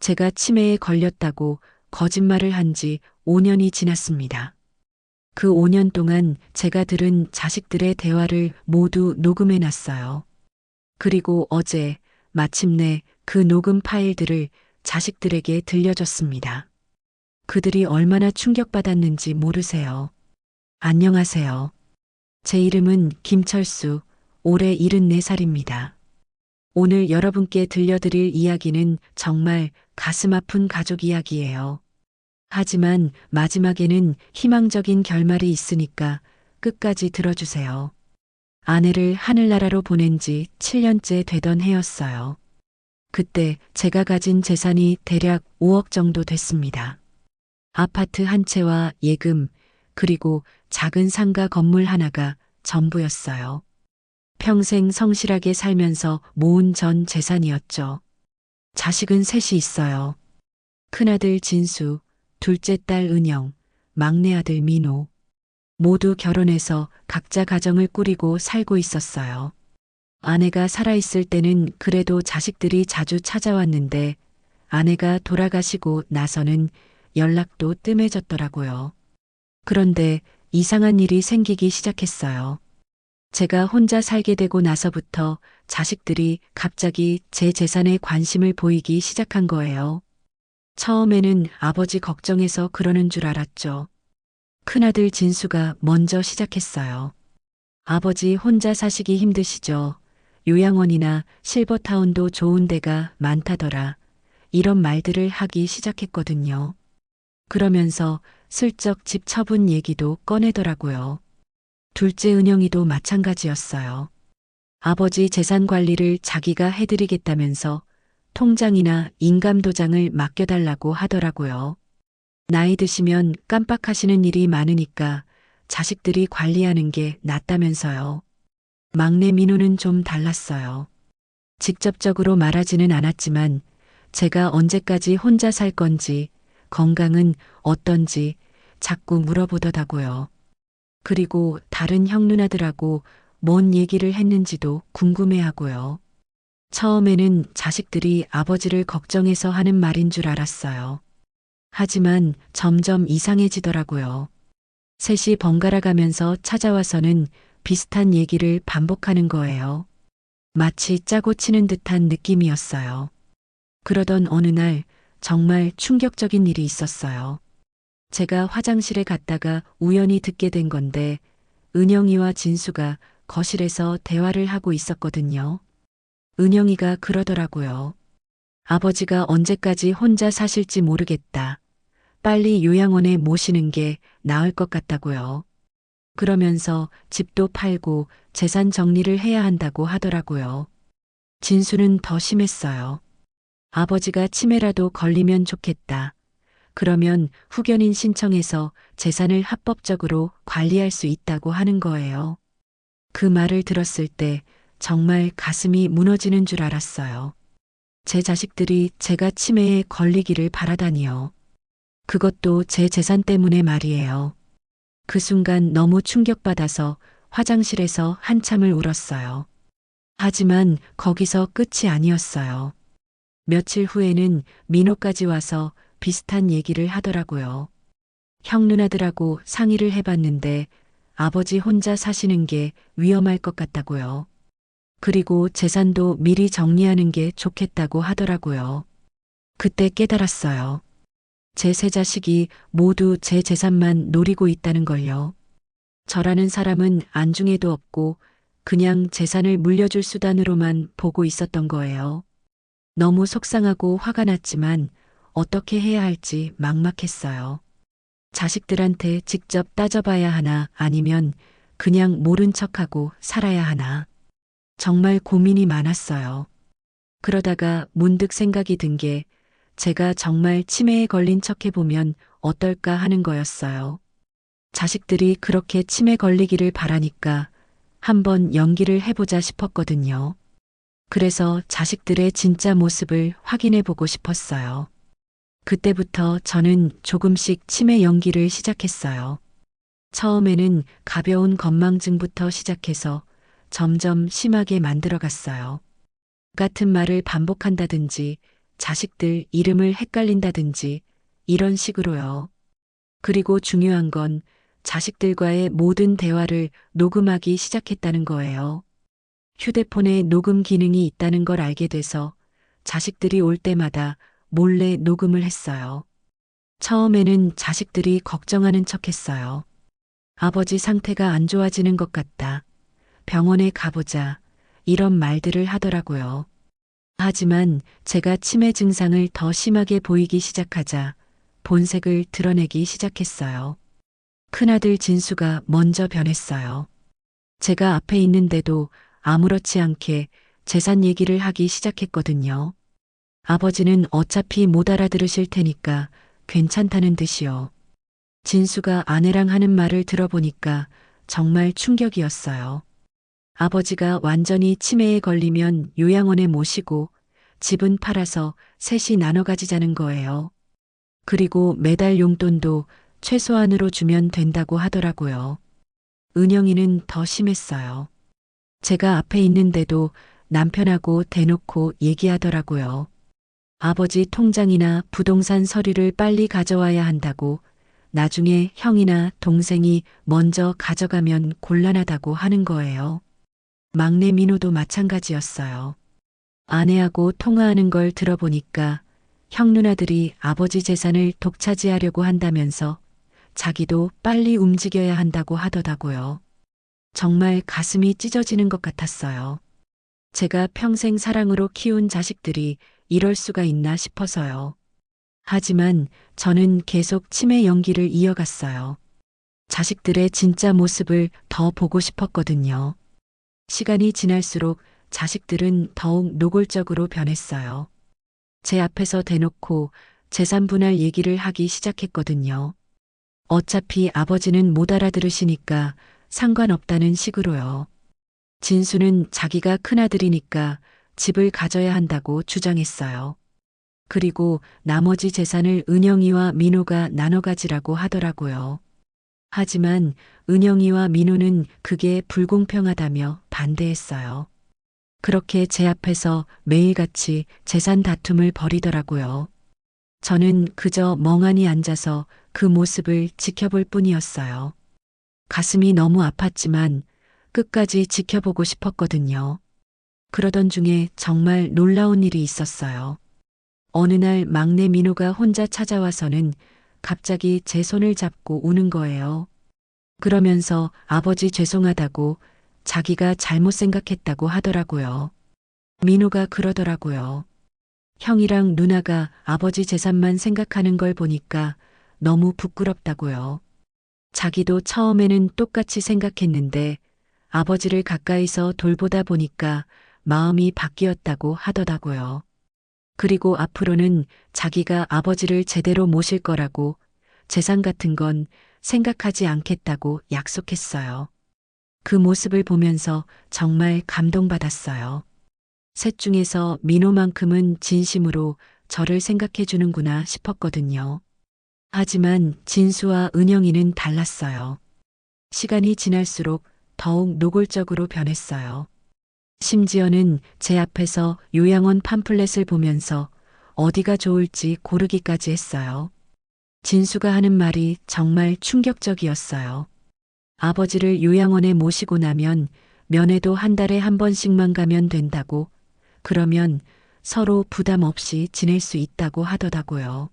제가 치매에 걸렸다고 거짓말을 한 지 5년이 지났습니다. 그 5년 동안 제가 들은 자식들의 대화를 모두 녹음해 놨어요. 그리고 어제 마침내 그 녹음 파일들을 자식들에게 들려줬습니다. 그들이 얼마나 충격받았는지 모르세요. 안녕하세요. 제 이름은 김철수, 올해 74살입니다. 오늘 여러분께 들려드릴 이야기는 정말 가슴 아픈 가족 이야기예요. 하지만 마지막에는 희망적인 결말이 있으니까 끝까지 들어주세요. 아내를 하늘나라로 보낸 지 7년째 되던 해였어요. 그때 제가 가진 재산이 대략 5억 정도 됐습니다. 아파트 한 채와 예금, 그리고 작은 상가 건물 하나가 전부였어요. 평생 성실하게 살면서 모은 전 재산이었죠. 자식은 셋이 있어요. 큰아들 진수, 둘째 딸 은영, 막내 아들 민호. 모두 결혼해서 각자 가정을 꾸리고 살고 있었어요. 아내가 살아있을 때는 그래도 자식들이 자주 찾아왔는데 아내가 돌아가시고 나서는 연락도 뜸해졌더라고요. 그런데 이상한 일이 생기기 시작했어요. 제가 혼자 살게 되고 나서부터 자식들이 갑자기 제 재산에 관심을 보이기 시작한 거예요. 처음에는 아버지 걱정해서 그러는 줄 알았죠. 큰아들 진수가 먼저 시작했어요. 아버지 혼자 사시기 힘드시죠? 요양원이나 실버타운도 좋은 데가 많다더라. 이런 말들을 하기 시작했거든요. 그러면서 슬쩍 집 처분 얘기도 꺼내더라고요. 둘째 은영이도 마찬가지였어요. 아버지 재산 관리를 자기가 해드리겠다면서 통장이나 인감도장을 맡겨달라고 하더라고요. 나이 드시면 깜빡하시는 일이 많으니까 자식들이 관리하는 게 낫다면서요. 막내 민호는 좀 달랐어요. 직접적으로 말하지는 않았지만 제가 언제까지 혼자 살 건지, 건강은 어떤지 자꾸 물어보더라고요. 그리고 다른 형 누나들하고 뭔 얘기를 했는지도 궁금해하고요. 처음에는 자식들이 아버지를 걱정해서 하는 말인 줄 알았어요. 하지만 점점 이상해지더라고요. 셋이 번갈아 가면서 찾아와서는 비슷한 얘기를 반복하는 거예요. 마치 짜고 치는 듯한 느낌이었어요. 그러던 어느 날 정말 충격적인 일이 있었어요. 제가 화장실에 갔다가 우연히 듣게 된 건데 은영이와 진수가 거실에서 대화를 하고 있었거든요. 은영이가 그러더라고요. 아버지가 언제까지 혼자 사실지 모르겠다. 빨리 요양원에 모시는 게 나을 것 같다고요. 그러면서 집도 팔고 재산 정리를 해야 한다고 하더라고요. 진수는 더 심했어요. 아버지가 치매라도 걸리면 좋겠다. 그러면 후견인 신청해서 재산을 합법적으로 관리할 수 있다고 하는 거예요. 그 말을 들었을 때 정말 가슴이 무너지는 줄 알았어요. 제 자식들이 제가 치매에 걸리기를 바라다니요. 그것도 제 재산 때문에 말이에요. 그 순간 너무 충격받아서 화장실에서 한참을 울었어요. 하지만 거기서 끝이 아니었어요. 며칠 후에는 민호까지 와서 비슷한 얘기를 하더라고요. 형 누나들하고 상의를 해봤는데 아버지 혼자 사시는 게 위험할 것 같다고요. 그리고 재산도 미리 정리하는 게 좋겠다고 하더라고요. 그때 깨달았어요. 제 세 자식이 모두 제 재산만 노리고 있다는 걸요. 저라는 사람은 안중에도 없고 그냥 재산을 물려줄 수단으로만 보고 있었던 거예요. 너무 속상하고 화가 났지만 어떻게 해야 할지 막막했어요. 자식들한테 직접 따져봐야 하나 아니면 그냥 모른 척하고 살아야 하나. 정말 고민이 많았어요. 그러다가 문득 생각이 든 게 제가 정말 치매에 걸린 척 해보면 어떨까 하는 거였어요. 자식들이 그렇게 치매 걸리기를 바라니까 한번 연기를 해보자 싶었거든요. 그래서 자식들의 진짜 모습을 확인해 보고 싶었어요. 그때부터 저는 조금씩 치매 연기를 시작했어요. 처음에는 가벼운 건망증부터 시작해서 점점 심하게 만들어갔어요. 같은 말을 반복한다든지 자식들 이름을 헷갈린다든지 이런 식으로요. 그리고 중요한 건 자식들과의 모든 대화를 녹음하기 시작했다는 거예요. 휴대폰에 녹음 기능이 있다는 걸 알게 돼서 자식들이 올 때마다 몰래 녹음을 했어요. 처음에는 자식들이 걱정하는 척 했어요. 아버지 상태가 안 좋아지는 것 같다. 병원에 가보자. 이런 말들을 하더라고요. 하지만 제가 치매 증상을 더 심하게 보이기 시작하자 본색을 드러내기 시작했어요. 큰아들 진수가 먼저 변했어요. 제가 앞에 있는데도 아무렇지 않게 재산 얘기를 하기 시작했거든요. 아버지는 어차피 못 알아들으실 테니까 괜찮다는 듯이요. 진수가 아내랑 하는 말을 들어보니까 정말 충격이었어요. 아버지가 완전히 치매에 걸리면 요양원에 모시고 집은 팔아서 셋이 나눠 가지자는 거예요. 그리고 매달 용돈도 최소한으로 주면 된다고 하더라고요. 은영이는 더 심했어요. 제가 앞에 있는데도 남편하고 대놓고 얘기하더라고요. 아버지 통장이나 부동산 서류를 빨리 가져와야 한다고, 나중에 형이나 동생이 먼저 가져가면 곤란하다고 하는 거예요. 막내 민호도 마찬가지였어요. 아내하고 통화하는 걸 들어보니까 형 누나들이 아버지 재산을 독차지하려고 한다면서 자기도 빨리 움직여야 한다고 하더라고요. 정말 가슴이 찢어지는 것 같았어요. 제가 평생 사랑으로 키운 자식들이 이럴 수가 있나 싶어서요. 하지만 저는 계속 치매 연기를 이어갔어요. 자식들의 진짜 모습을 더 보고 싶었거든요. 시간이 지날수록 자식들은 더욱 노골적으로 변했어요. 제 앞에서 대놓고 재산 분할 얘기를 하기 시작했거든요. 어차피 아버지는 못 알아들으시니까 상관없다는 식으로요. 진수는 자기가 큰아들이니까 집을 가져야 한다고 주장했어요. 그리고 나머지 재산을 은영이와 민호가 나눠 가지라고 하더라고요. 하지만 은영이와 민호는 그게 불공평하다며 반대했어요. 그렇게 제 앞에서 매일같이 재산 다툼을 벌이더라고요. 저는 그저 멍하니 앉아서 그 모습을 지켜볼 뿐이었어요. 가슴이 너무 아팠지만 끝까지 지켜보고 싶었거든요. 그러던 중에 정말 놀라운 일이 있었어요. 어느 날 막내 민호가 혼자 찾아와서는 갑자기 제 손을 잡고 우는 거예요. 그러면서 아버지 죄송하다고, 자기가 잘못 생각했다고 하더라고요. 민호가 그러더라고요. 형이랑 누나가 아버지 재산만 생각하는 걸 보니까 너무 부끄럽다고요. 자기도 처음에는 똑같이 생각했는데 아버지를 가까이서 돌보다 보니까 마음이 바뀌었다고 하더라고요. 그리고 앞으로는 자기가 아버지를 제대로 모실 거라고, 재산 같은 건 생각하지 않겠다고 약속했어요. 그 모습을 보면서 정말 감동받았어요. 셋 중에서 민호만큼은 진심으로 저를 생각해 주는구나 싶었거든요. 하지만 진수와 은영이는 달랐어요. 시간이 지날수록 더욱 노골적으로 변했어요. 심지어는 제 앞에서 요양원 팜플렛을 보면서 어디가 좋을지 고르기까지 했어요. 진수가 하는 말이 정말 충격적이었어요. 아버지를 요양원에 모시고 나면 면회도 한 달에 한 번씩만 가면 된다고, 그러면 서로 부담 없이 지낼 수 있다고 하더라고요.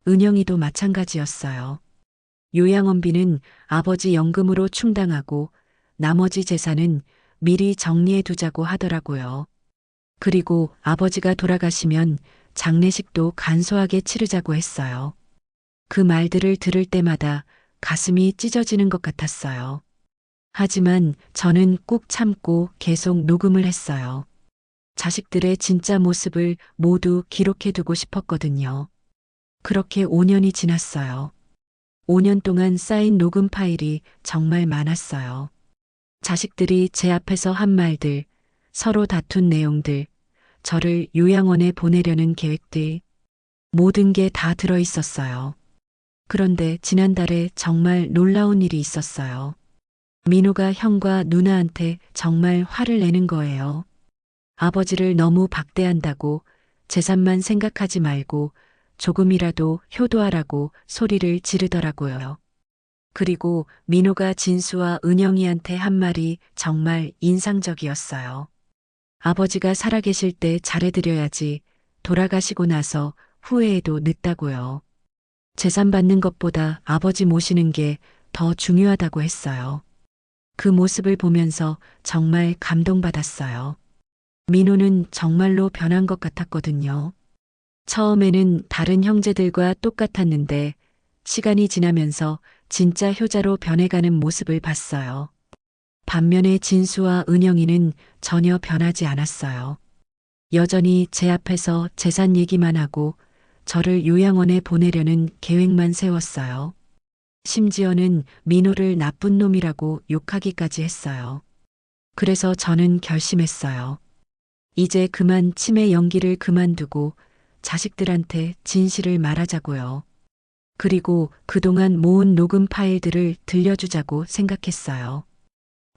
은영이도 마찬가지였어요. 요양원비는 아버지 연금으로 충당하고 나머지 재산은 미리 정리해 두자고 하더라고요. 그리고 아버지가 돌아가시면 장례식도 간소하게 치르자고 했어요. 그 말들을 들을 때마다 가슴이 찢어지는 것 같았어요. 하지만 저는 꾹 참고 계속 녹음을 했어요. 자식들의 진짜 모습을 모두 기록해 두고 싶었거든요. 그렇게 5년이 지났어요. 5년 동안 쌓인 녹음 파일이 정말 많았어요. 자식들이 제 앞에서 한 말들, 서로 다툰 내용들, 저를 요양원에 보내려는 계획들, 모든 게 다 들어 있었어요. 그런데 지난달에 정말 놀라운 일이 있었어요. 민호가 형과 누나한테 정말 화를 내는 거예요. 아버지를 너무 박대한다고, 재산만 생각하지 말고 조금이라도 효도하라고 소리를 지르더라고요. 그리고 민호가 진수와 은영이한테 한 말이 정말 인상적이었어요. 아버지가 살아계실 때 잘해드려야지 돌아가시고 나서 후회해도 늦다고요. 재산 받는 것보다 아버지 모시는 게 더 중요하다고 했어요. 그 모습을 보면서 정말 감동받았어요. 민호는 정말로 변한 것 같았거든요. 처음에는 다른 형제들과 똑같았는데 시간이 지나면서 진짜 효자로 변해가는 모습을 봤어요. 반면에 진수와 은영이는 전혀 변하지 않았어요. 여전히 제 앞에서 재산 얘기만 하고 저를 요양원에 보내려는 계획만 세웠어요. 심지어는 민호를 나쁜 놈이라고 욕하기까지 했어요. 그래서 저는 결심했어요. 이제 그만 치매 연기를 그만두고 자식들한테 진실을 말하자고요. 그리고 그동안 모은 녹음 파일들을 들려주자고 생각했어요.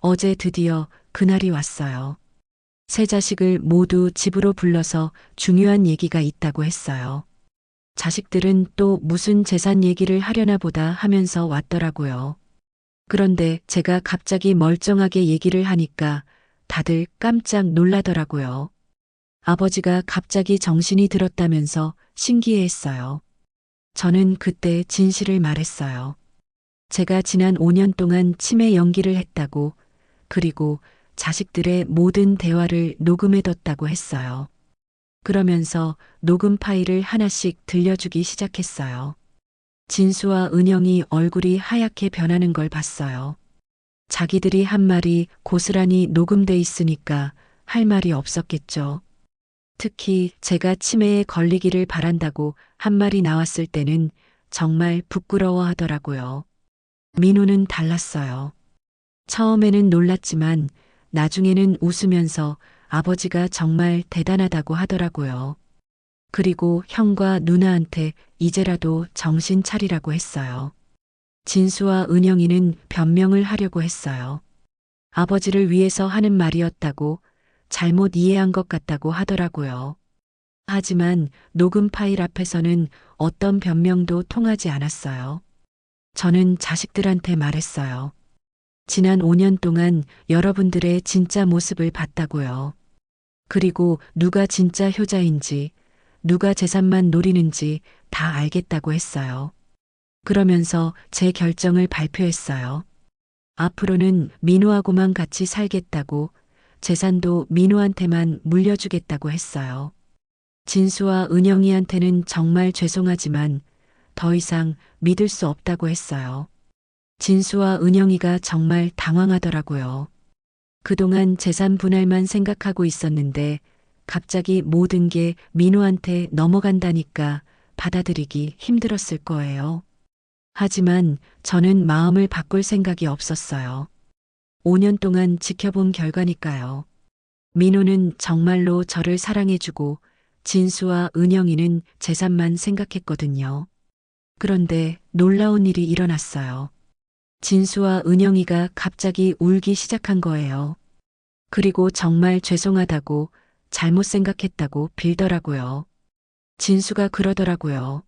어제 드디어 그날이 왔어요. 세 자식을 모두 집으로 불러서 중요한 얘기가 있다고 했어요. 자식들은 또 무슨 재산 얘기를 하려나 보다 하면서 왔더라고요. 그런데 제가 갑자기 멀쩡하게 얘기를 하니까 다들 깜짝 놀라더라고요. 아버지가 갑자기 정신이 들었다면서 신기해했어요. 저는 그때 진실을 말했어요. 제가 지난 5년 동안 치매 연기를 했다고, 그리고 자식들의 모든 대화를 녹음해뒀다고 했어요. 그러면서 녹음 파일을 하나씩 들려주기 시작했어요. 진수와 은영이 얼굴이 하얗게 변하는 걸 봤어요. 자기들이 한 말이 고스란히 녹음돼 있으니까 할 말이 없었겠죠. 특히 제가 치매에 걸리기를 바란다고 한 말이 나왔을 때는 정말 부끄러워 하더라고요. 민호는 달랐어요. 처음에는 놀랐지만 나중에는 웃으면서 아버지가 정말 대단하다고 하더라고요. 그리고 형과 누나한테 이제라도 정신 차리라고 했어요. 진수와 은영이는 변명을 하려고 했어요. 아버지를 위해서 하는 말이었다고, 잘못 이해한 것 같다고 하더라고요. 하지만 녹음 파일 앞에서는 어떤 변명도 통하지 않았어요. 저는 자식들한테 말했어요. 지난 5년 동안 여러분들의 진짜 모습을 봤다고요. 그리고 누가 진짜 효자인지, 누가 재산만 노리는지 다 알겠다고 했어요. 그러면서 제 결정을 발표했어요. 앞으로는 민호하고만 같이 살겠다고, 재산도 민호한테만 물려주겠다고 했어요. 진수와 은영이한테는 정말 죄송하지만 더 이상 믿을 수 없다고 했어요. 진수와 은영이가 정말 당황하더라고요. 그동안 재산 분할만 생각하고 있었는데 갑자기 모든 게 민호한테 넘어간다니까 받아들이기 힘들었을 거예요. 하지만 저는 마음을 바꿀 생각이 없었어요. 5년 동안 지켜본 결과니까요. 민호는 정말로 저를 사랑해주고 진수와 은영이는 재산만 생각했거든요. 그런데 놀라운 일이 일어났어요. 진수와 은영이가 갑자기 울기 시작한 거예요. 그리고 정말 죄송하다고, 잘못 생각했다고 빌더라고요. 진수가 그러더라고요.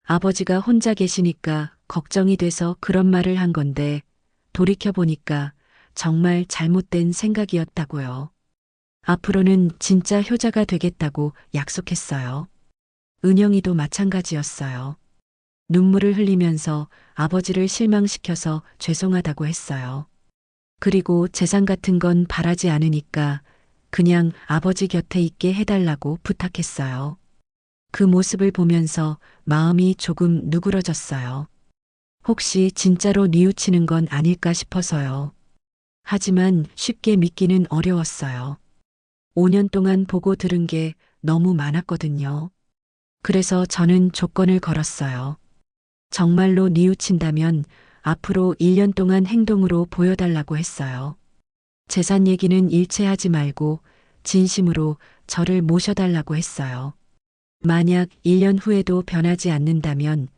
아버지가 혼자 계시니까 걱정이 돼서 그런 말을 한 건데 돌이켜보니까 정말 잘못된 생각이었다고요. 앞으로는 진짜 효자가 되겠다고 약속했어요. 은영이도 마찬가지였어요. 눈물을 흘리면서 아버지를 실망시켜서 죄송하다고 했어요. 그리고 재산 같은 건 바라지 않으니까 그냥 아버지 곁에 있게 해달라고 부탁했어요. 그 모습을 보면서 마음이 조금 누그러졌어요. 혹시 진짜로 뉘우치는 건 아닐까 싶어서요. 하지만 쉽게 믿기는 어려웠어요. 5년 동안 보고 들은 게 너무 많았거든요. 그래서 저는 조건을 걸었어요. 정말로 뉘우친다면 앞으로 1년 동안 행동으로 보여달라고 했어요. 재산 얘기는 일체하지 말고 진심으로 저를 모셔달라고 했어요. 만약 1년 후에도 변하지 않는다면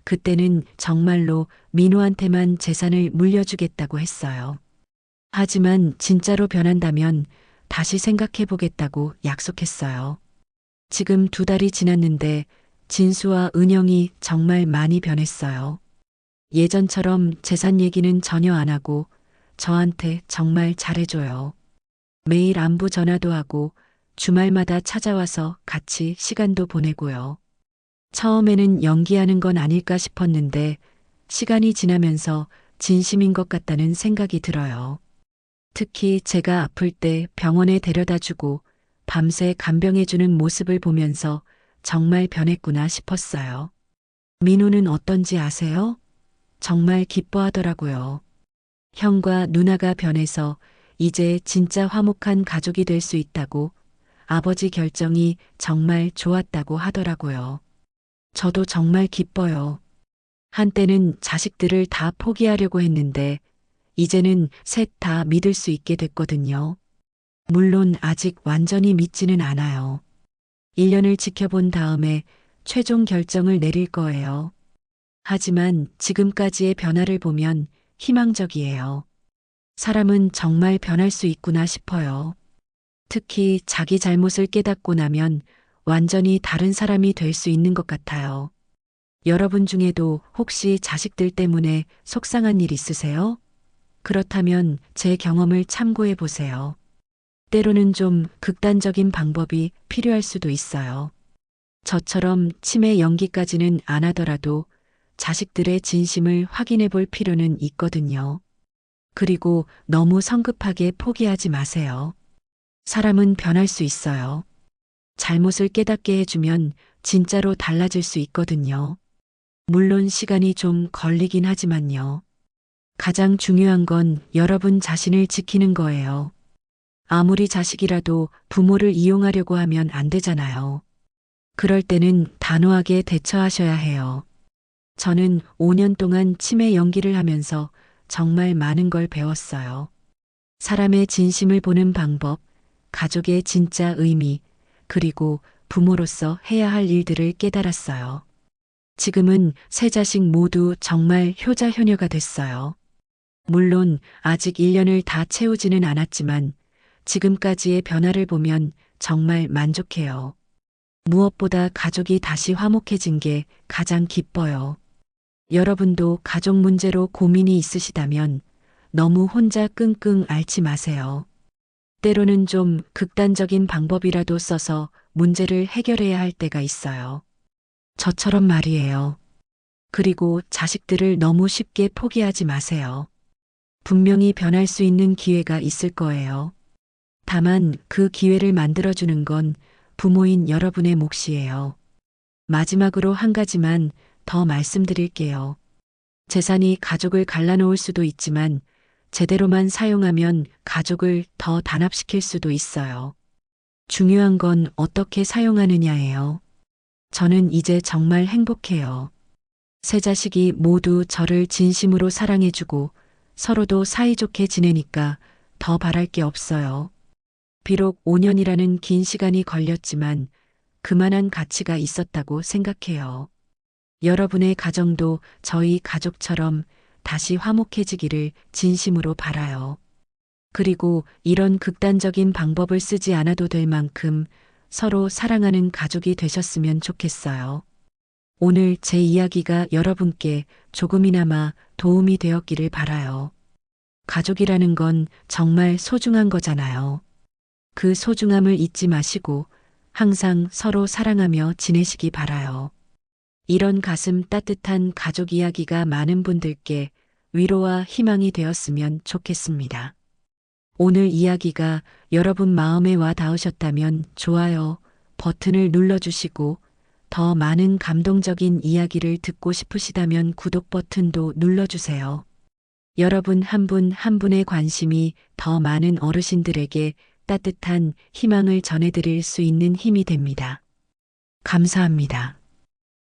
그때는 정말로 민호한테만 재산을 물려주겠다고 했어요. 하지만 진짜로 변한다면 다시 생각해 보겠다고 약속했어요. 지금 2달이 지났는데 진수와 은영이 정말 많이 변했어요. 예전처럼 재산 얘기는 전혀 안 하고 저한테 정말 잘해줘요. 매일 안부 전화도 하고 주말마다 찾아와서 같이 시간도 보내고요. 처음에는 연기하는 건 아닐까 싶었는데 시간이 지나면서 진심인 것 같다는 생각이 들어요. 특히 제가 아플 때 병원에 데려다 주고 밤새 간병해주는 모습을 보면서 정말 변했구나 싶었어요. 민호는 어떤지 아세요? 정말 기뻐하더라고요. 형과 누나가 변해서 이제 진짜 화목한 가족이 될 수 있다고 아버지 결정이 정말 좋았다고 하더라고요. 저도 정말 기뻐요. 한때는 자식들을 다 포기하려고 했는데 이제는 셋 다 믿을 수 있게 됐거든요. 물론 아직 완전히 믿지는 않아요. 1년을 지켜본 다음에 최종 결정을 내릴 거예요. 하지만 지금까지의 변화를 보면 희망적이에요. 사람은 정말 변할 수 있구나 싶어요. 특히 자기 잘못을 깨닫고 나면 완전히 다른 사람이 될 수 있는 것 같아요. 여러분 중에도 혹시 자식들 때문에 속상한 일 있으세요? 그렇다면 제 경험을 참고해 보세요. 때로는 좀 극단적인 방법이 필요할 수도 있어요. 저처럼 치매 연기까지는 안 하더라도 자식들의 진심을 확인해 볼 필요는 있거든요. 그리고 너무 성급하게 포기하지 마세요. 사람은 변할 수 있어요. 잘못을 깨닫게 해주면 진짜로 달라질 수 있거든요. 물론 시간이 좀 걸리긴 하지만요. 가장 중요한 건 여러분 자신을 지키는 거예요. 아무리 자식이라도 부모를 이용하려고 하면 안 되잖아요. 그럴 때는 단호하게 대처하셔야 해요. 저는 5년 동안 치매 연기를 하면서 정말 많은 걸 배웠어요. 사람의 진심을 보는 방법, 가족의 진짜 의미, 그리고 부모로서 해야 할 일들을 깨달았어요. 지금은 세 자식 모두 정말 효자 효녀가 됐어요. 물론 아직 1년을 다 채우지는 않았지만 지금까지의 변화를 보면 정말 만족해요. 무엇보다 가족이 다시 화목해진 게 가장 기뻐요. 여러분도 가족 문제로 고민이 있으시다면 너무 혼자 끙끙 앓지 마세요. 때로는 좀 극단적인 방법이라도 써서 문제를 해결해야 할 때가 있어요. 저처럼 말이에요. 그리고 자식들을 너무 쉽게 포기하지 마세요. 분명히 변할 수 있는 기회가 있을 거예요. 다만 그 기회를 만들어주는 건 부모인 여러분의 몫이에요. 마지막으로 한 가지만 더 말씀드릴게요. 재산이 가족을 갈라놓을 수도 있지만 제대로만 사용하면 가족을 더 단합시킬 수도 있어요. 중요한 건 어떻게 사용하느냐예요. 저는 이제 정말 행복해요. 세 자식이 모두 저를 진심으로 사랑해주고 서로도 사이좋게 지내니까 더 바랄 게 없어요. 비록 5년이라는 긴 시간이 걸렸지만 그만한 가치가 있었다고 생각해요. 여러분의 가정도 저희 가족처럼 다시 화목해지기를 진심으로 바라요. 그리고 이런 극단적인 방법을 쓰지 않아도 될 만큼 서로 사랑하는 가족이 되셨으면 좋겠어요. 오늘 제 이야기가 여러분께 조금이나마 도움이 되었기를 바라요. 가족이라는 건 정말 소중한 거잖아요. 그 소중함을 잊지 마시고 항상 서로 사랑하며 지내시기 바라요. 이런 가슴 따뜻한 가족 이야기가 많은 분들께 위로와 희망이 되었으면 좋겠습니다. 오늘 이야기가 여러분 마음에 와 닿으셨다면 좋아요 버튼을 눌러주시고 더 많은 감동적인 이야기를 듣고 싶으시다면 구독 버튼도 눌러주세요. 여러분 한 분 한 분의 관심이 더 많은 어르신들에게 따뜻한 희망을 전해드릴 수 있는 힘이 됩니다. 감사합니다.